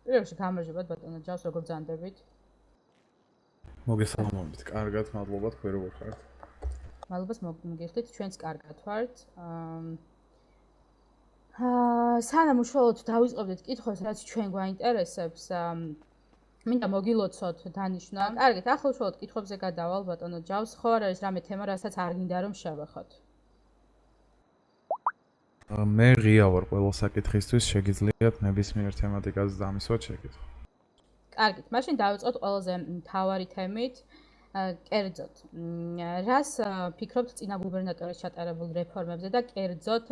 პირველში გამარჯვებათ ბატონო ჯავს როგორ ბრძანდებით? მოგესალმებით, კარგად, მადლობა თქვენ როგორ ხართ? მადლობას მოგიხდით, ჩვენც კარგად ვართ. სანამ უშუალოდ დავიწყებდით კითხვას, რაც ჩვენ გვაინტერესებს, მინდა მოგილოცოთ დანიშნა. კარგით, ახლა უშუალოდ კითხვებზე გადავალ ბატონო ჯავს. ხო არ არის რამე თემა, რასაც არ გინდა რომ შევეხოთ? მე ღია ვარ ყველა საკითხისთვის, შეგიძლიათ ნებისმიერ თემატიკაზე დამისვათ შეკითხვა. კარგით, მაშინ დავიწყოთ ყველაზე მთავარი თემით. კერძოდ, რას ფიქრობთ წინა გუბერნატორის ჩატარებულ რეფორმებზე და კერძოდ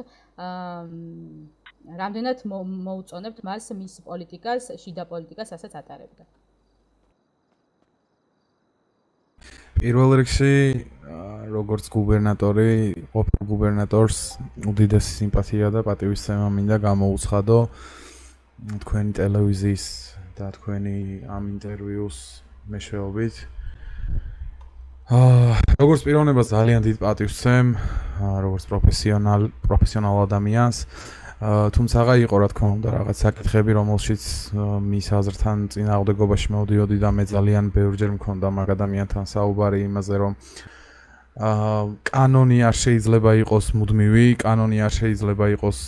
რამდენად მოუწონებთ მას მის პოლიტიკას, შიდა პოლიტიკას, რასაც ატარებდა? პირველ რიგში, როგორც გუბერნატორი, ყოფილ გუბერნატორს უდიდესი სიმპათია და პატივისცემა მინდა გამოუცხადო თქვენი ტელევიზიის და თქვენი ამ ინტერვიუს მეშვეობით. როგორც პიროვნება ძალიან დიდ პატივს როგორც პროფესიონალ ადამიანს, თუმცა იყო რა თქმა უნდა რაღაც საკითხები, რომელშიც მის აზრთან წინააღმდეგობაში მოვდიოდი და მე ძალიან ბევრჯერ მქონდა მაგ ადამიანთან საუბარი იმაზე, რომ კანონი არ შეიძლება იყოს მუდმივი, კანონი არ შეიძლება იყოს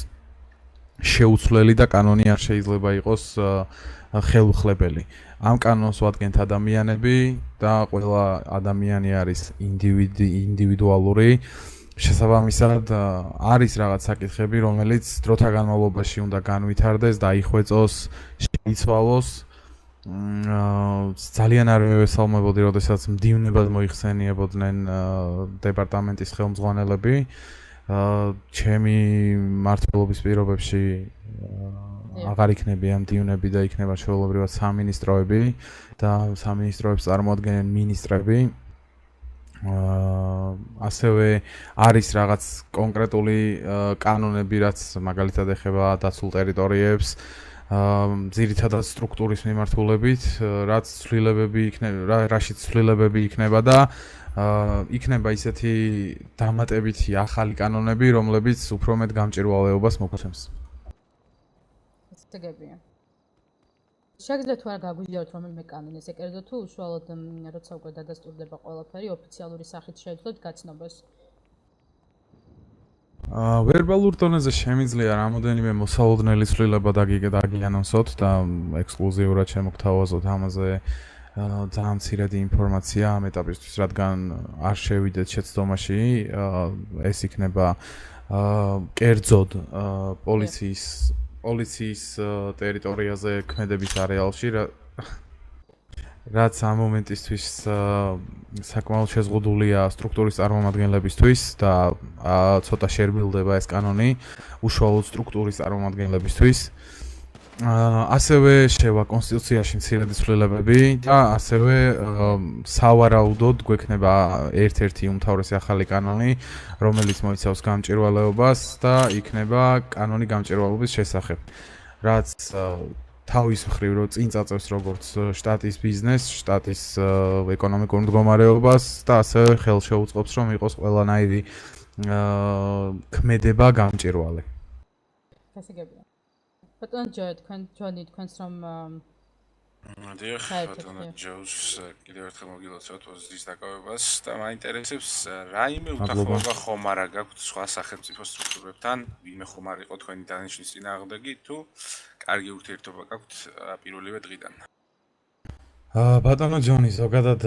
შეუცვლელი და კანონი არ შეიძლება იყოს ხელუხლებელი. ამ კანონს ვადგენთ ადამიანები და ყველა ადამიანი არის ინდივიდუალური. შესაბამისად არის რაღაც საკითხები, რომელიც დროთა განმავლობაში უნდა განვითარდეს, დაიხვეწოს, შეიცვალოს. ძალიან არ მევესალმებოდი, როდესაც მდივნებად მოიხსენიებოდნენ დეპარტამენტის ხელმძღვანელები. ჩემი მმართველობის პირობებში აღარ იქნებიან მდივნები და იქნება ჩვეულებრივად სამინისტროები და სამინისტროებს წარმოადგენენ მინისტრები. ასევე არის რაღაც კონკრეტული კანონები, რაც მაგალითად ეხება დაცულ ტერიტორიებს, ძირითადად სტრუქტურის მიმართულებით, რაშიც ცვლილებები იქნება და იქნება ისეთი დამატებითი ახალი კანონები, რომლებიც უფრო მეტ გამჭვირვალეობას მოგცემს. გეგებია. შეგიძლიათ თუ არ გაგვიძლიათ რომელიმე კანონი, ესე კერძო თუ უშუალოდ როცა უკვე დადასტურდება ყველაფერი ოფიციალური სახით შეძლოთ გაცნობას? ვერბალურ დონეზე შემიძლია რამოდენიმე მოსალოდნელი ცვლილება დაგიანონსოთ და ექსკლუზიურად შემოგთავაზოთ ამაზე ძალიან მცირედი ინფორმაცია ამ ეტაპისთვის, რადგან არ შევიდეთ შეცდომაში, ეს იქნება კერძოდ პოლიციის ტერიტორიაზე ქმედების არეალში, რაც ამ მომენტისთვის საკმაოდ შეზღუდულია სტრუქტურის წარმომადგენლებისთვის და ცოტა შერბილდება ეს კანონი უშუალოდ სტრუქტურის წარმომადგენლებისთვის. ასევე შევა კონსტიტუციაში მცირედი ცვლილებები და ასევე სავარაუდოდ გვექნება ერთ-ერთი უმთავრესი ახალი კანონი, რომელიც მოიცავს გამჭვირვალეობას და იქნება კანონი გამჭვირვალობის შესახებ. რაც თავის მხრივ რო წინ წაწევს როგორც შტატის ბიზნესს, შტატის ეკონომიკურ მდგომარეობას და ასევე ხელშეუწყობს რომ იყოს ყველანაირი ქმედება გამჭვირვალე. გასაგებია. ბატონო ჯო, თქვენს რომ დიახ, ბატონო ჯოს კიდევ ერთხელ მოგილოცავთ პოზიციის დაკავებას და მაინტერესებს რაიმე უთანხმოება ხომ არა გაქვთ სხვა სახელმწიფო სტრუქტურებთან, ვინმე ხომ არ იყო თქვენი დანიშნის წინააღმდეგი თუ კარგი ურთიერთობა გაქვთ პირველივე დღიდან? ბატონო ჯონი, ზოგადად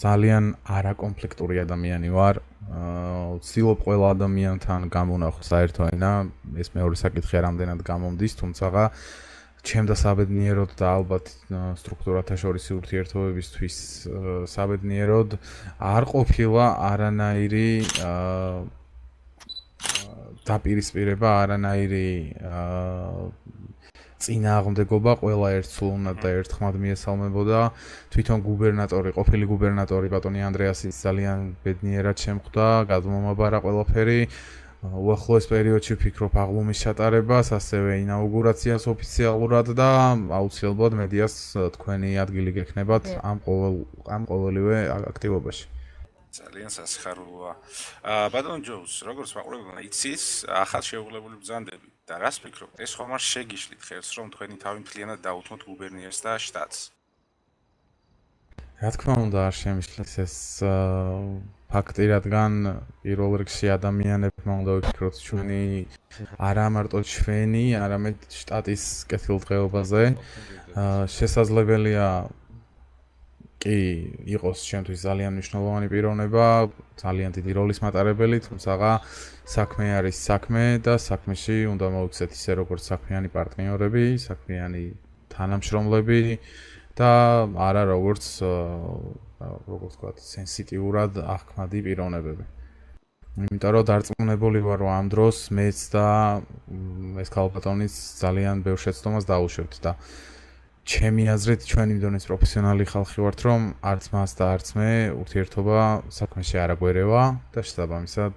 ძალიან არაკონფლიქტური ადამიანი ვარ. ვცდილობ ყველა ადამიანთან გამონახო საერთო ენა, ეს მეორე საკითხია რამდენად გამომდის, თუმცა ჩემ და საბედნიეროდ და ალბათ სტრუქტურათა შორისი ურთიერთობებისთვის საბედნიეროდ არ ყოფილა არანაირი დაპირისპირება, არანაირი წინააღმდეგობა, ყველა ერთსულოვნად და ერთხმად მიესალმებოდა. თვითონ გუბერნატორი, ყოფილი გუბერნატორი ბატონი ანდრეასიც ძალიან ბედნიერად შემხვდა, გადმომაბარა ყველაფერი. უახლოეს პერიოდში ვფიქრობ აღლუმის ჩატარებას, ასევე ინაუგურაციას ოფიციალურად და აუცილებლად მედიას თქვენი ადგილი გექნებათ ამ ყოველივე აქტივობაში. ძალიან სასიხარულოა. ბატონო ჯოუს, როგორც მაყურებელმა იცის, ახალ შეუღლებული ბრძანდები და რას ფიქრობთ, ეს ხომ არ შეგიშლით ხელს, რომ თქვენი თავი მთლიანად დაუთმოთ გუბერნიას და შტატს? რა თქმა უნდა, არ შემიშლით ეს ფაქტი, რადგან პირველ რიგში ადამიანებმა უნდა ვიფიქროთ ჩვენი არა მარტო ჩვენი, არამედ შტატის კეთილდღეობაზე. შესაძლებელია კი იყოს შემთხვევით ძალიან მნიშვნელოვანი პიროვნება, ძალიან დიდი როლის მატარებელი, თუმცა საქმე არის საქმე და საქმეში უნდა მოვიქცეთ ისე როგორც საქმიანი პარტნიორები, საქმიანი თანამშრომლები და არა როგორც ვთქვათ, სენსიტიურად აღქმადი პიროვნებები. იმიტომ რომ დარწმუნებული ვარ, რომ ამ დროს მეც და ეს ქალბატონიც ძალიან ბევრ შეცდომას დაუშვებთ და ჩემი აზრით ჩვენი მდივნის პროფესიონალი ხალხი ვართ, რომ არც მას და არც მე ურთიერთობა საქმეში არ აგვერევა და შესაბამისად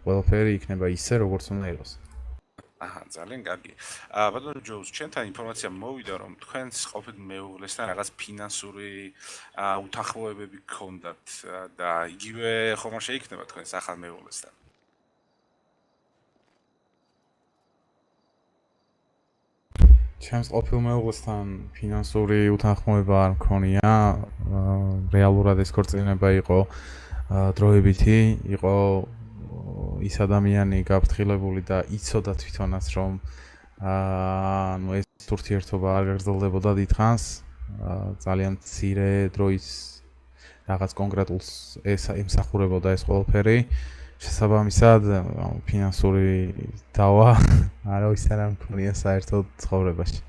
ყველაფერი იქნება ისე, როგორც უნდა იყოს. აჰა, ძალიან კარგი. ბატონო ჯოუს, ჩვენთან ინფორმაცია მოვიდა, რომ თქვენს ყოფილ მეუღლესთან რაღაც ფინანსური უთანხმოებები გქონდათ და იგივე ხომ არ შეიქნება თქვენს ახალ მეუღლესთან? ჩემს ყოფილ მეუღლესთან ფინანსური უთანხმოება არ მქონია. რეალურად ეს ქორწინება იყო დროებითი, იყო ის ადამიანი გაფრთხილებული და იცოდა თვითონაც, რომ ეს ურთიერთობა არ გაგრძელდებოდა დიდხანს. ძალიან მცირე დროის რაღაც კონკრეტულს ემსახურებოდა ეს ყველაფერი. შესაბამისად, ფინანსური დავა არავის არ მქონია საერთოდ ცხოვრებაში.